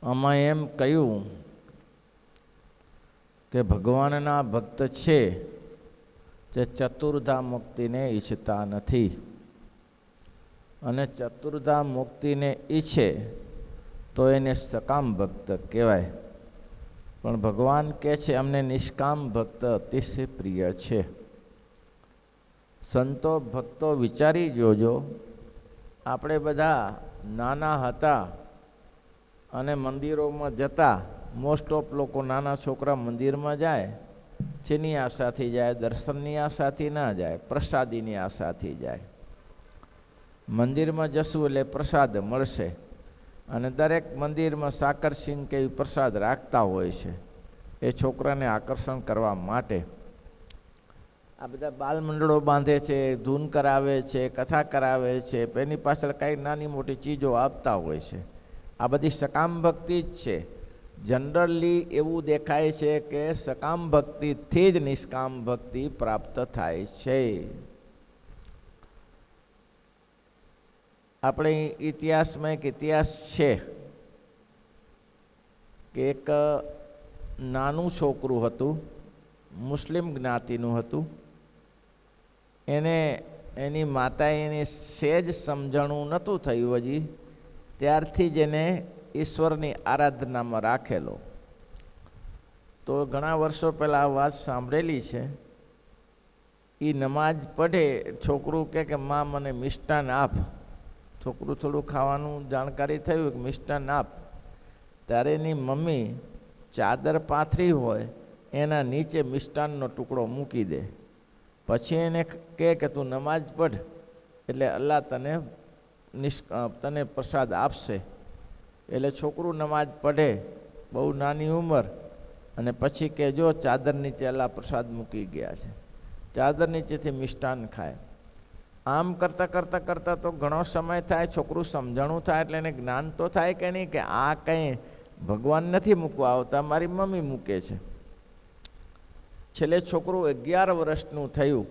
આમાં એમ કહ્યું કે ભગવાનના ભક્ત છે તે ચતુર્ધા મુક્તિને ઈચ્છતા નથી, અને ચતુર્ધા મુક્તિને ઈચ્છે તો એને સકામ ભક્ત કહેવાય. પણ ભગવાન કહે છે અમને નિષ્કામ ભક્ત અતિશય પ્રિય છે. સંતો ભક્તો વિચારી જોજો, આપણે બધા નાના હતા અને મંદિરોમાં જતા. મોસ્ટ ઓફ લોકો નાના છોકરા મંદિરમાં જાય, જેની આશાથી જાય, દર્શનની આશાથી ના જાય, પ્રસાદીની આશાથી જાય. મંદિરમાં જશું એટલે પ્રસાદ મળશે, અને દરેક મંદિરમાં સાકરસિંહ કે પ્રસાદ રાખતા હોય છે એ છોકરાને આકર્ષણ કરવા માટે. આ બધા બાલ મંડળો બાંધે છે, ધૂન કરાવે છે, કથા કરાવે છે, એની પાછળ કાંઈ નાની મોટી ચીજો આપતા હોય છે. આ બધી સકામ ભક્તિ જ છે. જનરલી એવું દેખાય છે કે સકામ ભક્તિથી જ નિષ્કામ ભક્તિ પ્રાપ્ત થાય છે. આપણે ઇતિહાસમાં એક ઇતિહાસ છે કે એક નાનું છોકરું હતું, મુસ્લિમ જ્ઞાતિનું હતું. એની માતાએ એને સહેજ સમજણું નહોતું થયું હજી, ત્યારથી જ એને ઈશ્વરની આરાધનામાં રાખેલો. તો ઘણા વર્ષો પહેલાં આ વાત સાંભળેલી છે. એ નમાજ પઢે, છોકરું કે માં મને મિષ્ટાન આપ. છોકરું થોડું ખાવાનું જાણકારી થયું કે મિષ્ટાન આપ. ત્યારે એની મમ્મી ચાદર પાથરી હોય એના નીચે મિષ્ટાનનો ટુકડો મૂકી દે. પછી એને કહે કે તું નમાજ પઢ એટલે અલ્લાહ તને પ્રસાદ આપશે. એટલે છોકરું નમાજ પઢે, બહુ નાની ઉંમર, અને પછી કે જો ચાદર નીચે અલ્લાહ પ્રસાદ મૂકી ગયા છે, ચાદર નીચેથી મિષ્ટાન ખાય. આમ કરતાં કરતાં કરતાં તો ઘણો સમય થાય, છોકરું સમજણું થાય એટલે એને જ્ઞાન તો થાય કે નહીં કે આ કંઈ ભગવાન નથી મૂકવા આવતા, મારી મમ્મી મૂકે છે. છેલ્લે છોકરું 11 વર્ષનું થયું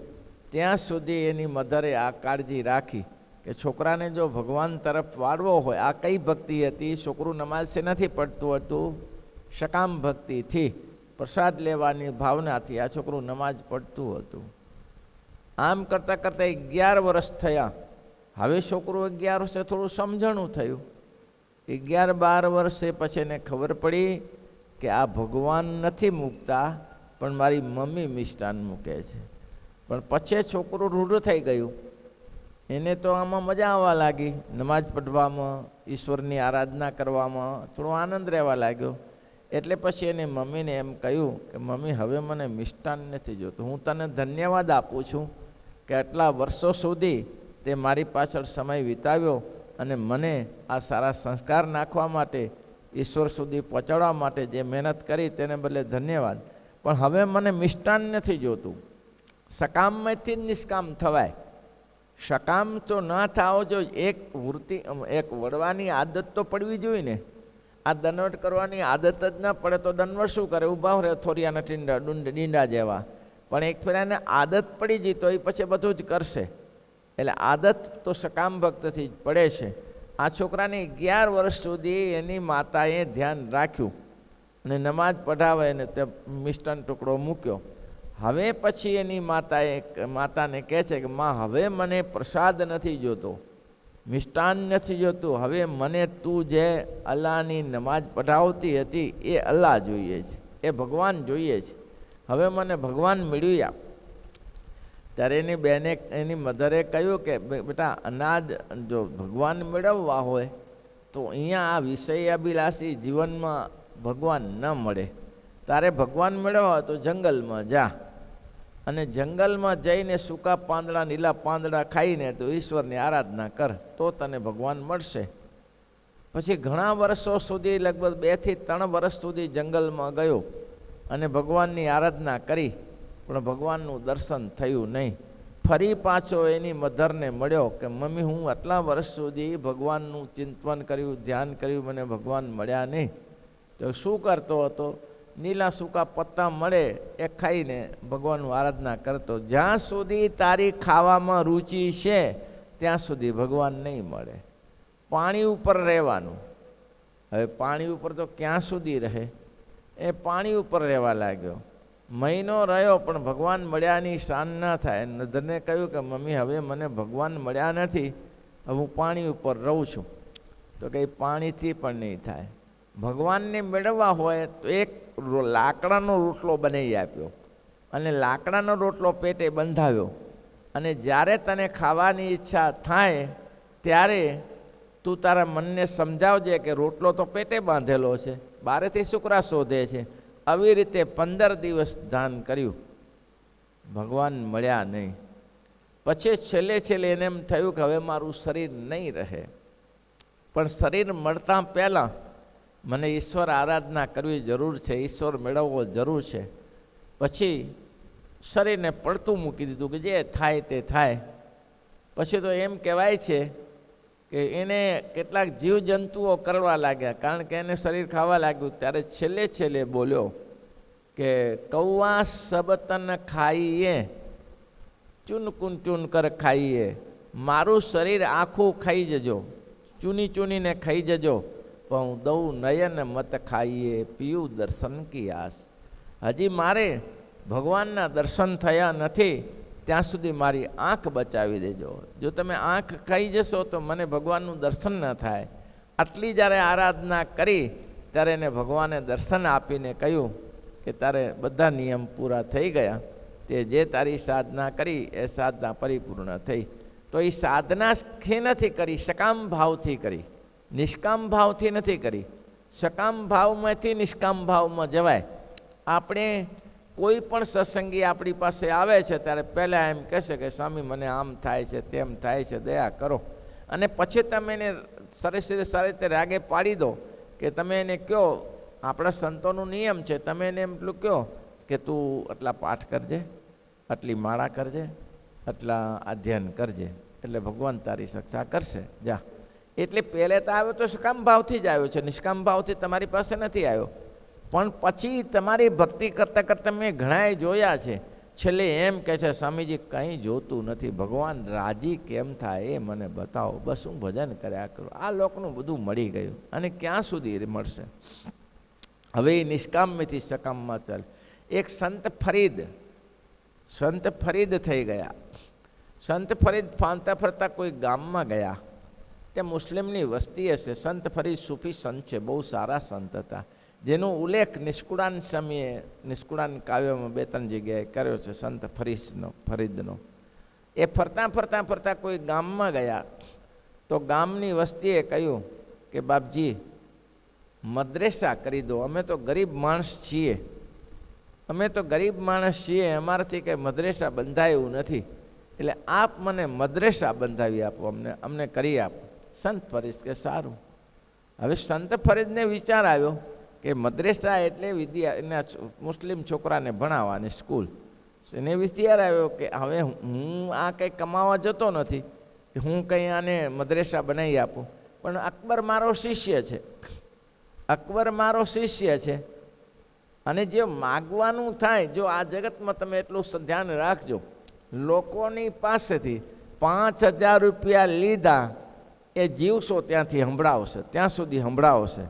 ત્યાં સુધી એની મધરે આ કાળજી રાખી કે છોકરાને જો ભગવાન તરફ વાળવો હોય. આ કઈ ભક્તિ હતી? છોકરું નમાઝ છે નથી પડતું હતું, સકામ ભક્તિથી, પ્રસાદ લેવાની ભાવનાથી આ છોકરું નમાજ પડતું હતું. આમ કરતાં કરતાં 11 વર્ષ થયા. હવે છોકરું 11 વર્ષે થોડું સમજણું થયું. 11-12 વર્ષે પછી એને ખબર પડી કે આ ભગવાન નથી મૂકતા, પણ મારી મમ્મી મિષ્ટાન મૂકે છે. પણ પછી છોકરું રૂઢું થઈ ગયું. એને તો આમાં મજા આવવા લાગી, નમાજ પઢવામાં, ઈશ્વરની આરાધના કરવામાં થોડો આનંદ રહેવા લાગ્યો. એટલે પછી એને મમ્મીને એમ કહ્યું કે મમ્મી હવે મને મિષ્ટાન નથી જોતું, હું તને ધન્યવાદ આપું છું કે આટલા વર્ષો સુધી તે મારી પાછળ સમય વિતાવ્યો અને મને આ સારા સંસ્કાર નાખવા માટે, ઈશ્વર સુધી પહોંચાડવા માટે જે મહેનત કરી તેને બદલે ધન્યવાદ. પણ હવે મને મિષ્ટાન નથી જોતું. સકામમાંથી જ નિષ્કામ થવાય. સકામ તો ન થાવો જોઈએ. એક વૃત્તિ, એક વડવાની આદત તો પડવી જોઈએ ને. આ દનવટ કરવાની આદત જ ન પડે તો દનવટ શું કરે? ઊભા રહે થોરિયાના ડીંડા જેવા. પણ એક ફેરાને આદત પડી જઈ તો એ પછી બધું જ કરશે. એટલે આદત તો સકામ ભક્તથી જ પડે છે. આ છોકરાને 11 વર્ષ સુધી એની માતાએ ધ્યાન રાખ્યું અને નમાજ પઢાવે અને તે મિષ્ટાન ટુકડો મૂક્યો. હવે પછી એની માતાને કહે છે કે માં હવે મને પ્રસાદ નથી જોતો, મિષ્ટાન નથી જોતું, હવે મને તું જે અલ્લાહની નમાજ પઢાવતી હતી એ અલ્લાહ જોઈએ છે, એ ભગવાન જોઈએ છે. હવે મને ભગવાન મેળવી આપ. ત્યારે એની બેને, એની મધરે કહ્યું કે બેટા અનાજ જો ભગવાન મેળવવા હોય તો અહીંયા આ વિષય અભિલાષી જીવનમાં ભગવાન ન મળે. તારે ભગવાન મેળવવા હોય તો જંગલમાં જા, અને જંગલમાં જઈને સૂકા પાંદડા, લીલા પાંદડા ખાઈને તો ઈશ્વરની આરાધના કર, તો તને ભગવાન મળશે. પછી ઘણા વર્ષો સુધી, લગભગ 2 થી 3 વર્ષ સુધી જંગલમાં ગયો અને ભગવાનની આરાધના કરી, પણ ભગવાનનું દર્શન થયું નહીં. ફરી પાછો એની મધરને મળ્યો કે મમ્મી હું આટલા વર્ષ સુધી ભગવાનનું ચિંતન કર્યું, ધ્યાન કર્યું, મને ભગવાન મળ્યા નહીં. તો શું કરતો હતો? નીલા સૂકા પત્તા મળે એ ખાઈને ભગવાનનું આરાધના કરતો. જ્યાં સુધી તારી ખાવામાં રુચિ છે ત્યાં સુધી ભગવાન નહીં મળે. પાણી ઉપર રહેવાનું. હવે પાણી ઉપર તો ક્યાં સુધી રહે? એ પાણી ઉપર રહેવા લાગ્યો. મહિનો રહ્યો પણ ભગવાન મળ્યાની શાન ન થાય. નદરને કહ્યું કે મમ્મી હવે મને ભગવાન મળ્યા નથી, હવે હું પાણી ઉપર રહું છું. તો કંઈ પાણીથી પણ નહીં થાય. ભગવાનને મેળવવા હોય તો એક લાકડાનો રોટલો બનાવી આપ્યો અને લાકડાનો રોટલો પેટે બંધાવ્યો, અને જ્યારે તને ખાવાની ઈચ્છા થાય ત્યારે તું તારા મનને સમજાવજે કે રોટલો તો પેટે બાંધેલો છે, બારેથી શુક્રા શોધે છે. આવી રીતે 15 દિવસ ધ્યાન કર્યું, ભગવાન મળ્યા નહીં. પછી છેલ્લે એને એમ થયું કે હવે મારું શરીર નહીં રહે, પણ શરીર મળતા પહેલાં મને ઈશ્વર આરાધના કરવી જરૂર છે, ઈશ્વર મેળવવો જરૂર છે. પછી શરીરને પડતું મૂકી દીધું કે જે થાય તે થાય. પછી તો એમ કહેવાય છે કે એને કેટલાક જીવજંતુઓ કરવા લાગ્યા, કારણ કે એને શરીર ખાવા લાગ્યું. ત્યારે છેલ્લે બોલ્યો કે કૌવા સબ તન ખાઈએ, ચૂન કર ખાઈએ. મારું શરીર આખું ખાઈ જજો, ચૂનીને ખાઈ જજો, પણ હું દઉં નયન મત ખાઈએ, પીયું દર્શન કી આસ. હજી મારે ભગવાનના દર્શન થયા નથી ત્યાં સુધી મારી આંખ બચાવી દેજો. જો તમે આંખ ખાઈ જશો તો મને ભગવાનનું દર્શન ન થાય. આટલી જ્યારે આરાધના કરી ત્યારે એને ભગવાને દર્શન આપીને કહ્યું કે તારે બધા નિયમ પૂરા થઈ ગયા, તે જે તારી સાધના કરી એ સાધના પરિપૂર્ણ થઈ. તો એ સાધના શી નથી કરી? સકામ ભાવથી કરી, નિષ્કામ ભાવથી નથી કરી. સકામ ભાવમાંથી નિષ્કામ ભાવમાં જવાય. આપણે કોઈ પણ સત્સંગી આપણી પાસે આવે છે ત્યારે પહેલાં એમ કહેશે કે સ્વામી મને આમ થાય છે, તેમ થાય છે, દયા કરો. અને પછી તમે એને સારી રીતે રાગે પાડી દો કે તમે એને કહો, આપણા સંતોનું નિયમ છે, તમે એને એટલું કહો કે તું આટલા પાઠ કરજે, આટલી માળા કરજે, આટલા અધ્યયન કરજે, એટલે ભગવાન તારી રક્ષા કરશે. જા. એટલે પહેલે તો આવ્યો તો સકામ ભાવથી જ આવ્યો છે, નિષ્કામ ભાવથી તમારી પાસે નથી આવ્યો. પણ પછી તમારી ભક્તિ કરતાં કરતાં મેં ઘણાએ જોયા છે, છેલ્લે એમ કહે છે સ્વામીજી કંઈ જોતું નથી, ભગવાન રાજી કેમ થાય એ મને બતાવો, બસ હું ભજન કર્યા કરું. આ લોકનું બધું મળી ગયું અને ક્યાં સુધી મળશે? હવે એ નિષ્કામથી સકામમાં ચાલે. એક સંત ફરીદ થઈ ગયા. સંત ફરીદ ફરતા ફરતા કોઈ ગામમાં ગયા, ત્યાં મુસ્લિમની વસ્તી હશે. સંત ફરીદ સૂફી સંત છે, બહુ સારા સંત હતા, જેનો ઉલ્લેખ નિષ્કુળાન સમયે નિષ્કુળાન કાવ્યમાં 2-3 જગ્યાએ કર્યો છે સંત ફરીદનો. એ ફરતા કોઈ ગામમાં ગયા તો ગામની વસ્તીએ કહ્યું કે બાપજી મદ્રેસા કરી દો, અમે તો ગરીબ માણસ છીએ, અમારાથી કંઈ મદ્રેસા બંધાય એવું નથી, એટલે આપ મને મદ્રેસા બંધાવી આપો, અમને કરી આપો. સંત ફરીદ કે સારું. હવે સંત ફરીદને વિચાર આવ્યો કે મદ્રેસા એટલે એના મુસ્લિમ છોકરાને ભણાવવાની સ્કૂલ. એને વિચાર આવ્યો કે હવે હું આ કંઈ કમાવા જતો નથી કે હું કંઈ આને મદ્રેસા બનાવી આપું, પણ અકબર મારો શિષ્ય છે, અને જે માગવાનું થાય, જો આ જગતમાં તમે એટલું ધ્યાન રાખજો, લોકોની પાસેથી 5,000 રૂપિયા લીધા એ જીવશો ત્યાંથી સંભળાવશે, ત્યાં સુધી સંભળાવશે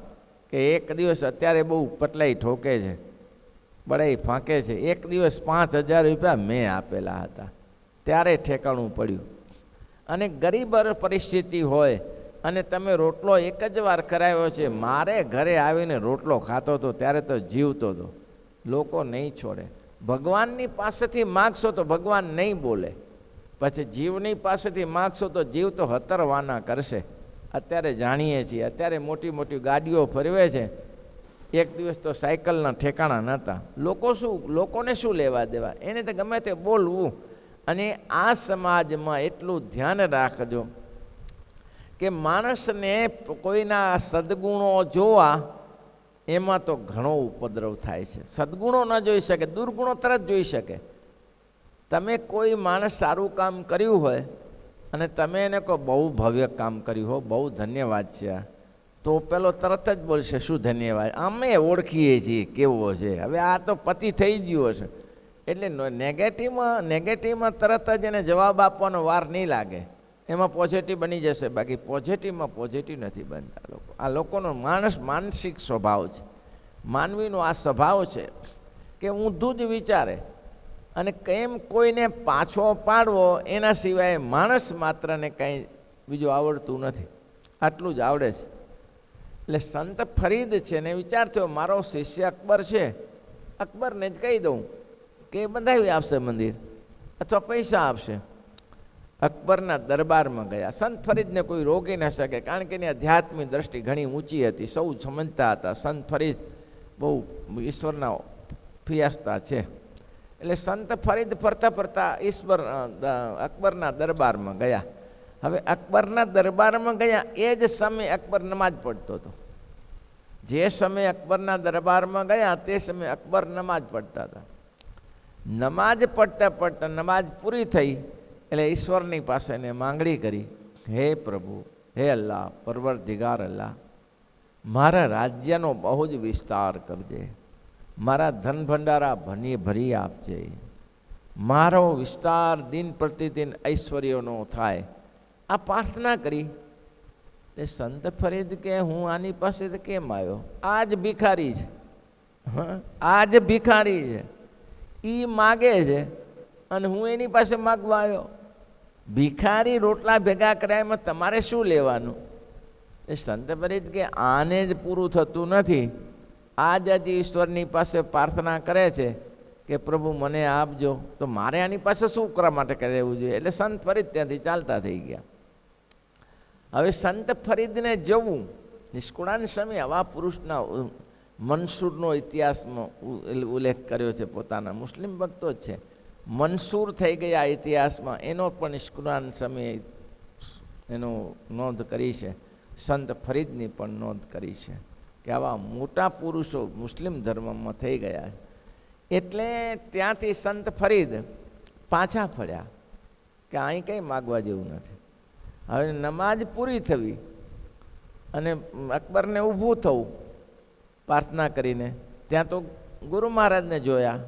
કે એક દિવસ અત્યારે બહુ પટલાઈ ઠોકે છે, બળાઈ ફાંકે છે, એક દિવસ 5,000 રૂપિયા મેં આપેલા હતા, ત્યારે ઠેકાણું પડ્યું. અને ગરીબ પરિસ્થિતિ હોય અને તમે રોટલો એક જ વાર કરાવ્યો છે, મારે ઘરે આવીને રોટલો ખાતો હતો ત્યારે તો જીવતો હતો, લોકો નહીં છોડે. ભગવાનની પાસેથી માગશો તો ભગવાન નહીં બોલે, પછી જીવની પાસેથી માગશો તો જીવ તો હતરવાના કરશે. અત્યારે જાણીએ છીએ, અત્યારે મોટી મોટી ગાડીઓ ફરવે છે, એક દિવસ તો સાયકલના ઠેકાણા નહોતા. લોકોને શું લેવા દેવા, એને તો ગમે તે બોલવું. અને આ સમાજમાં એટલું ધ્યાન રાખજો કે માણસને કોઈના સદગુણો જોવા એમાં તો ઘણો ઉપદ્રવ થાય છે. સદગુણો ન જોઈ શકે, દુર્ગુણો તરત જોઈ શકે. તમે કોઈ માણસ સારું કામ કર્યું હોય અને તમે એને કહો બહુ ભવ્ય કામ કર્યું હો, બહુ ધન્યવાદ છે, તો પેલો તરત જ બોલશે શું ધન્યવાદ, અમે ઓળખીએ છીએ કેવો છે, હવે આ તો પતિ થઈ ગયો છે. એટલે નેગેટિવમાં તરત જ એને જવાબ આપવાનો વાર નહીં લાગે. એમાં પોઝિટિવ બની જશે, બાકી પોઝિટિવમાં પોઝિટિવ નથી બનતા લોકો. આ લોકોનો માનસિક સ્વભાવ છે, માનવીનો આ સ્વભાવ છે કે ઊંધું જ વિચારે અને કેમ કોઈને પાછો પાડવો એના સિવાય માણસ માત્રને કંઈ બીજું આવડતું નથી, આટલું જ આવડે છે. એટલે સંત ફરીદ છે ને વિચાર થયો મારો શિષ્ય અકબર છે, અકબરને જ કહી દઉં કે બંધાવી આપશે મંદિર અથવા પૈસા આપશે. અકબરના દરબારમાં ગયા. સંત ફરીદને કોઈ રોકી ન શકે, કારણ કે એની આધ્યાત્મિક દ્રષ્ટિ ઘણી ઊંચી હતી, સૌ સમજતા હતા. સંત ફરીદ બહુ ઈશ્વરના ફિયાસ્તા છે. એટલે સંત ફરીદ ફરતા ફરતા અકબરના દરબારમાં ગયા. હવે અકબરના દરબારમાં ગયા એ જ સમયે અકબર નમાજ પડતો હતો. જે સમયે અકબરના દરબારમાં ગયા તે સમયે અકબર નમાજ પડતા હતા. નમાજ પડતા પડતા નમાજ પૂરી થઈ એટલે ઈશ્વરની પાસે એને માંગણી કરી, હે પ્રભુ, હે અલ્લાહ, પરવરદિગાર અલ્લાહ, મારા રાજ્યનો બહુ જ વિસ્તાર કરજે, મારા ધન ભંડારા ભરી આપજે, મારો વિસ્તાર દિન પ્રતિદિન ઐશ્વર્યનો થાય. આ પ્રાર્થના કરી. એટલે સંત ફરીદ કે હું આની પાસે કેમ આવ્યો? આ જ ભિખારી છે, આ જ ભિખારી છે, એ માગે છે અને હું એની પાસે માગવા આવ્યો. ભિખારી રોટલા ભેગા કર્યા એમાં તમારે શું લેવાનું? એ સંત ફરીદ કે આને જ પૂરું થતું નથી, આજ હજી ઈશ્વરની પાસે પ્રાર્થના કરે છે કે પ્રભુ મને આપજો, તો મારે આની પાસે શું કરવા માટે રહેવું જોઈએ? એટલે સંત ફરીદ ત્યાંથી ચાલતા થઈ ગયા. હવે સંત ફરીદને જવું, નિષ્કુળાન સ્વામી આવા પુરુષના મનસૂરનો ઇતિહાસમાં ઉલ્લેખ કર્યો છે, પોતાના મુસ્લિમ ભક્તો જ છે. મનસૂર થઈ ગયા ઇતિહાસમાં, એનો પણ નિષ્કુળાન સ્વામીએ એનો નોંધ કરી છે. સંત ફરીદની પણ નોંધ કરી છે કે આવા મોટા પુરુષો મુસ્લિમ ધર્મમાં થઈ ગયા. એટલે ત્યાંથી સંત ફરીદ પાછા ફર્યા કે અહીં કંઈ માગવા જેવું નથી. હવે નમાજ પૂરી થવી અને અકબરને ઊભું થવું પ્રાર્થના કરીને, ત્યાં તો ગુરુ મહારાજને જોયા.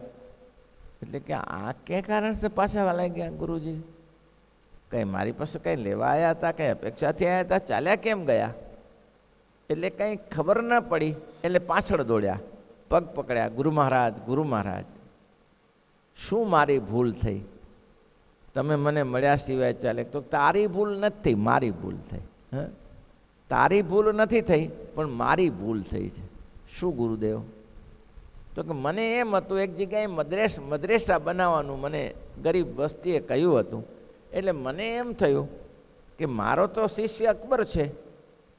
એટલે કે આ કે કારણથી પાછા વાલા ગયા ગુરુજી? કંઈ મારી પાસે કંઈ લેવા આવ્યા હતા, કંઈ અપેક્ષાથી આવ્યા હતા, ચાલ્યા કેમ ગયા? એટલે કંઈ ખબર ન પડી એટલે પાછળ દોડ્યા, પગ પકડ્યા, ગુરુ મહારાજ, ગુરુ મહારાજ, શું મારી ભૂલ થઈ? તમે મને મળ્યા સિવાય ચાલે? તો તારી ભૂલ નથી, મારી ભૂલ થઈ. તારી ભૂલ નથી થઈ પણ મારી ભૂલ થઈ છે. શું ગુરુદેવ? તો કે મને એમ હતું એક જગ્યાએ મદ્રેસા બનાવવાનું મને ગરીબ વસ્તીએ કહ્યું હતું, એટલે મને એમ થયું કે મારો તો શિષ્ય અકબર છે,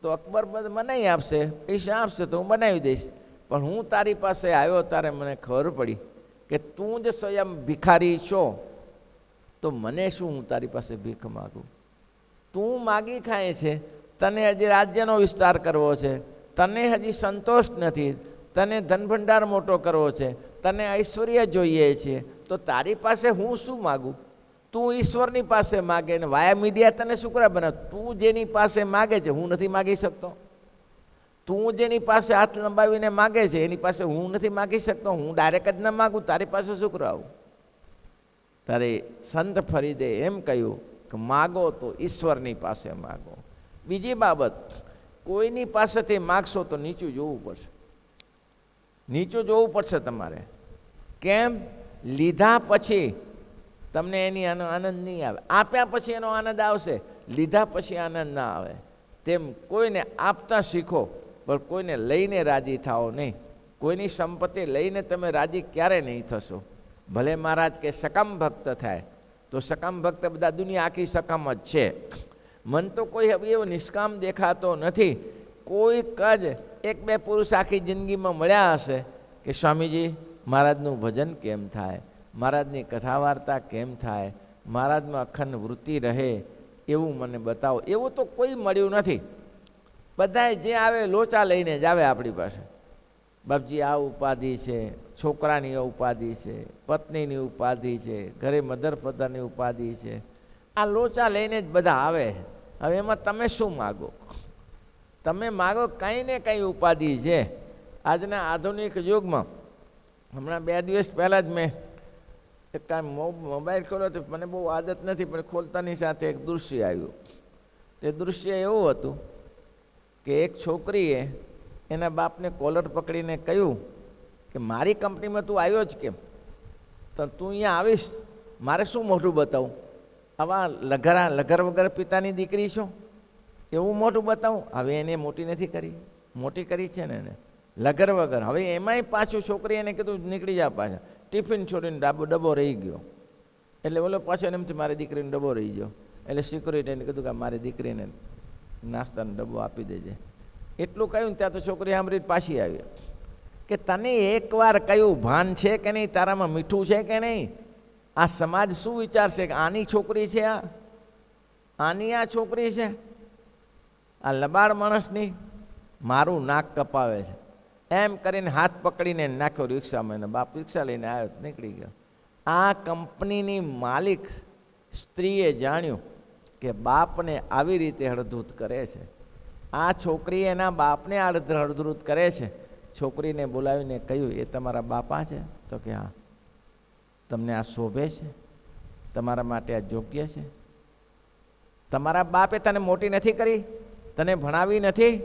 તો અકબર બનાવી આપશે, પૈસા આપશે તો હું બનાવી દઈશ. પણ હું તારી પાસે આવ્યો ત્યારે મને ખબર પડી કે તું જ સ્વયં ભિખારી છો, તો મને શું હું તારી પાસે ભીખ માગું? તું માગી ખાય છે, તને હજી રાજ્યનો વિસ્તાર કરવો છે, તને હજી સંતોષ નથી, તને ધનભંડાર મોટો કરવો છે, તને ઐશ્વર્ય જોઈએ છે, તો તારી પાસે હું શું માગું? તું ઈશ્વરની પાસે માગે ને વાયા મીડિયા તને શુક્ર બને. તું જેની પાસે માગે છે હું નથી માગી શકતો, તું જેની પાસે હાથ લંબાવીને માગે છે એની પાસે હું નથી માગી શકતો, હું ડાયરેક્ટ જ ન માગું, તારી પાસે શુક્ર આવું? ત્યારે સંત ફરીદે એમ કહ્યું કે માગો તો ઈશ્વરની પાસે માગો. બીજી બાબત, કોઈની પાસેથી માગશો તો નીચું જોવું પડશે, નીચું જોવું પડશે તમારે. કેમ? લીધા પછી તમને એની આનંદ નહીં આવે, આપ્યા પછી એનો આનંદ આવશે, લીધા પછી આનંદ ના આવે. તેમ કોઈને આપતા શીખો, પણ કોઈને લઈને રાજી થાઓ નહીં. કોઈની સંપત્તિ લઈને તમે રાજી ક્યારે નહીં થશો. ભલે મહારાજ કે સકામ ભક્ત થાય, તો સકામ ભક્ત બધા દુનિયા આખી સકામ જ છે. મન તો કોઈ હવે એવો નિષ્કામ દેખાતો નથી. કોઈક જ એક બે પુરુષ આખી જિંદગીમાં મળ્યા હશે કે સ્વામીજી મહારાજનું ભજન કેમ થાય, મહારાજની કથા વાર્તા કેમ થાય, મહારાજમાં અખંડ વૃત્તિ રહે, એવું મને બતાવો. એવું તો કોઈ મળ્યું નથી. બધાએ જે આવે લોચા લઈને જ આવે આપણી પાસે. બાપજી આ ઉપાધિ છે, છોકરાની ઉપાધિ છે, પત્નીની ઉપાધિ છે, ઘરે મધર ફાધરની ઉપાધિ છે, આ લોચા લઈને જ બધા આવે. હવે એમાં તમે શું માગો? તમે માગો કંઈ ને કંઈ ઉપાધિ છે. આજના આધુનિક યુગમાં હમણાં 2 દિવસ પહેલાં જ મેં એક કાંઈ મોબાઈલ ખોલ્યો તો મને બહુ આદત નથી, પણ ખોલતાની સાથે એક દૃશ્ય આવ્યું. તે દૃશ્ય એવું હતું કે એક છોકરીએ એના બાપને કોલર પકડીને કહ્યું કે મારી કંપનીમાં તું આવ્યો જ કેમ? તો તું અહીંયા આવીશ, મારે શું મોઢું બતાવું? આવા લગર વગર પિતાની દીકરી છો, એવું મોઢું બતાવું? હવે એને મોટી નથી કરી, મોટી કરી છે ને એને લગર વગર. હવે એમાંય પાછું છોકરી એને કીધું નીકળી જા પાછા. ટિફિન છોડીને ડબ્બો રહી ગયો. એટલે બોલો પાછો એમથી મારી દીકરીનો ડબ્બો રહી ગયો. એટલે સિક્યુરિટીને કીધું કે મારી દીકરીને નાસ્તાનો ડબ્બો આપી દેજે. એટલું કહ્યું ને ત્યાં તો છોકરી સાંભળી પાછી આવી કે તને એકવાર કહ્યું ભાન છે કે નહીં? તારામાં મીઠું છે કે નહીં? આ સમાજ શું વિચારશે કે આની છોકરી છે, આની આ છોકરી છે? આ લબાડ માણસની મારું નાક કપાવે છે એમ કરીને હાથ પકડીને નાખ્યો રિક્ષામાં. એને બાપ રિક્ષા લઈને આવ્યો, નીકળી ગયો. આ કંપનીની માલિક સ્ત્રીએ જાણ્યું કે બાપને આવી રીતે હળધૂત કરે છે. આ છોકરી એના બાપને હળધૂત કરે છે. છોકરીને બોલાવીને કહ્યું, એ તમારા બાપા છે? તો કે હા. તમને આ શોભે છે? તમારા માટે આ યોગ્ય છે? તમારા બાપે તને મોટી નથી કરી? તને ભણાવી નથી?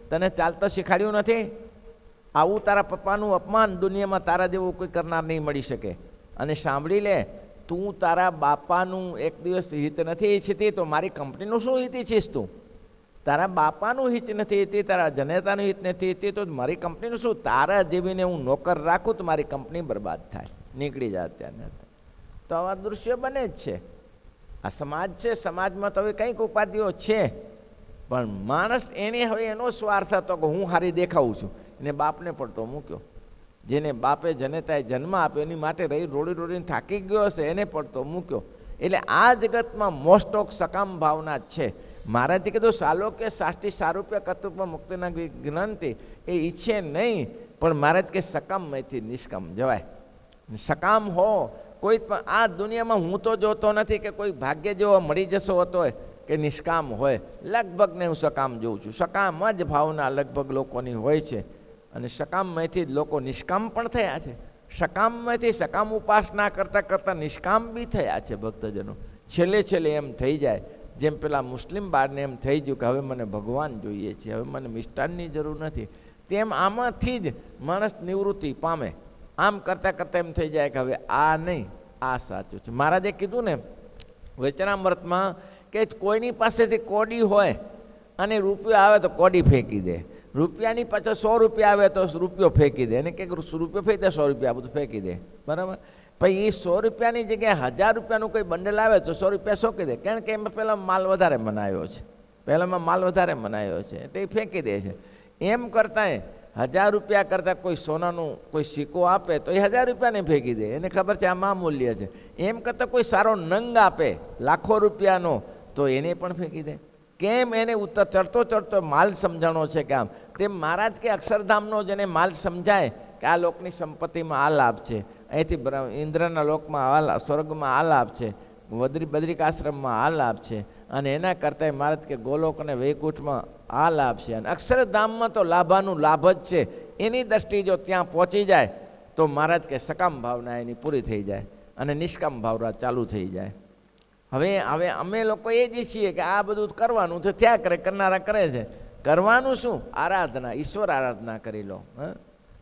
તને ચાલતા શીખવાડ્યું નથી? આવું તારા પપ્પાનું અપમાન દુનિયામાં તારા જેવું કોઈ કરનાર નહીં મળી શકે. અને સાંભળી લે, તું તારા બાપાનું એક દિવસ હિત નથી ઈચ્છતી તો મારી કંપનીનું શું હિત ઈચ્છીશ તું? તારા બાપાનું હિત નથી ઈચ્છતી, તારા જનેતાનું હિત નથી ઈચ્છતી તો મારી કંપનીનું શું? તારા જેવીને હું નોકર રાખું તો મારી કંપની બરબાદ થાય, નીકળી જાય ત્યાં. તો આવા દૃશ્ય બને જ છે. આ સમાજ છે, સમાજમાં તો હવે કંઈક ઉપાધિઓ છે, પણ માણસ એને હવે એનો સ્વાર્થ હતો કે હું હારી દેખાવું છું. એને બાપને પડતો મૂક્યો. જેને બાપે જનેતાએ જન્મ આપ્યો એની માટે રોડીને થાકી ગયો હશે, એને પડતો મૂક્યો. એટલે આ જગતમાં મોસ્ટ ઓફ સકામ ભાવના જ છે. મહારાજે કીધું સાલોક્ય સાષ્ટી સારૂપ્ય કતુપમાં મુક્તિના જ્ઞાનથી એ ઈચ્છે નહીં, પણ મહારાજ કે સકામમાંથી નિષ્કામ જવાય. સકામ હો કોઈ પણ આ દુનિયામાં હું તો જોતો નથી કે કોઈ ભાગ્ય જેવો મળી જશો હોતો હોય કે નિષ્કામ હોય. લગભગ ને હું સકામ જોઉં છું. સકામ જ ભાવના લગભગ લોકોની હોય છે. અને સકામમાંથી જ લોકો નિષ્કામ પણ થયા છે. સકામમાંથી સકામ ઉપાસના કરતાં કરતાં નિષ્કામ બી થયા છે ભક્તજનો. છેલ્લે એમ થઈ જાય જેમ પેલા મુસ્લિમ બાળને એમ થઈ ગયું કે હવે મને ભગવાન જોઈએ છે, હવે મને મિષ્ટાનની જરૂર નથી. તેમ આમાંથી જ માણસ નિવૃત્તિ પામે. આમ કરતાં કરતાં એમ થઈ જાય કે હવે આ નહીં, આ સાચું છે. મહારાજે કીધું ને વચનામૃતમાં કે કોઈની પાસેથી કોડી હોય અને રૂપિયો આવે તો કોડી ફેંકી દે, રૂપિયાની પાછળ 100 રૂપિયા આવે તો રૂપિયો ફેંકી દે. એને કે રૂપિયો ફેંકી દે, 100 રૂપિયા બધું ફેંકી દે, બરાબર? પછી એ 100 રૂપિયાની જગ્યાએ 1000 રૂપિયાનું કોઈ બંડલ આવે તો 100 રૂપિયા સોંકી દે, કારણ કે એમાં પહેલાં માલ વધારે બનાવ્યો છે, એટલે એ ફેંકી દે છે. એમ કરતાં 1000 રૂપિયા કરતાં કોઈ સોનાનું કોઈ સિક્કો આપે તો એ 1000 રૂપિયાને ફેંકી દે, એને ખબર છે આમાં મૂલ્ય છે. એમ કરતાં કોઈ સારો નંગ આપે લાખો રૂપિયાનો તો એને પણ ફેંકી દે. કેમ? એને ઉત્તર ચડતો માલ સમજાણો છે કે આમ. તેમ મહારાજ કે અક્ષરધામનો જેને માલ સમજાય કે આ લોકની સંપત્તિમાં આ લાભ છે, અહીંથી ઇન્દ્રના લોકમાં આ સ્વર્ગમાં આ લાભ છે, બદ્રિકાશ્રમમાં આ લાભ છે, અને એના કરતાં મહારાજ કે ગોલોક અને વૈકુંઠમાં આ લાભ છે, અને અક્ષરધામમાં તો લાભાનું લાભ જ છે. એની દ્રષ્ટિ જો ત્યાં પહોંચી જાય તો મહારાજ કે સકામ ભાવના એની પૂરી થઈ જાય અને નિષ્કામ ભાવના ચાલુ થઈ જાય. હવે અમે લોકો એ જ છીએ કે આ બધું કરવાનું છે, ત્યાં કરનારા કરે છે. કરવાનું શું? આરાધના, ઈશ્વર આરાધના કરી લો.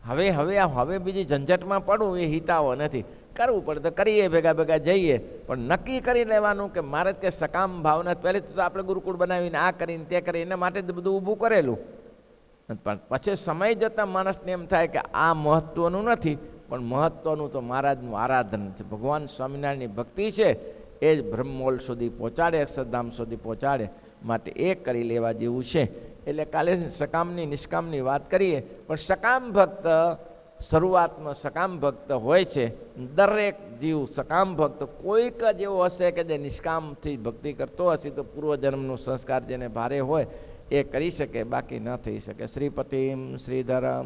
હવે બીજી ઝંઝટમાં પડવું એ હિતાવો નથી. કરવું પડે તો કરીએ, ભેગા જઈએ, પણ નક્કી કરી લેવાનું કે મારે તે સકામ ભાવના. પહેલી તો આપણે ગુરુકુળ બનાવીને આ કરીને તે કરીને એના માટે જ બધું ઊભું કરેલું, પણ પછી સમય જતાં માણસને એમ થાય કે આ મહત્ત્વનું નથી, પણ મહત્ત્વનું તો મહારાજનું આરાધન છે, ભગવાન સ્વામિનારાયણની ભક્તિ છે. એ જ બ્રહ્મોલ સુધી પહોંચાડે, અક્ષરધામ સુધી પહોંચાડે. માટે એ કરી લેવા જેવું છે. એટલે કાલે સકામની નિષ્કામની વાત કરીએ, પણ સકામ ભક્ત શરૂઆતમાં સકામ ભક્ત હોય છે. દરેક જીવ સકામ ભક્ત કોઈક જ એવો હશે કે જે નિષ્કામથી ભક્તિ કરતો હશે તો પૂર્વજન્મનું સંસ્કાર જેને ભારે હોય એ કરી શકે, બાકી ન થઈ શકે. શ્રીપતિમ શ્રીધરમ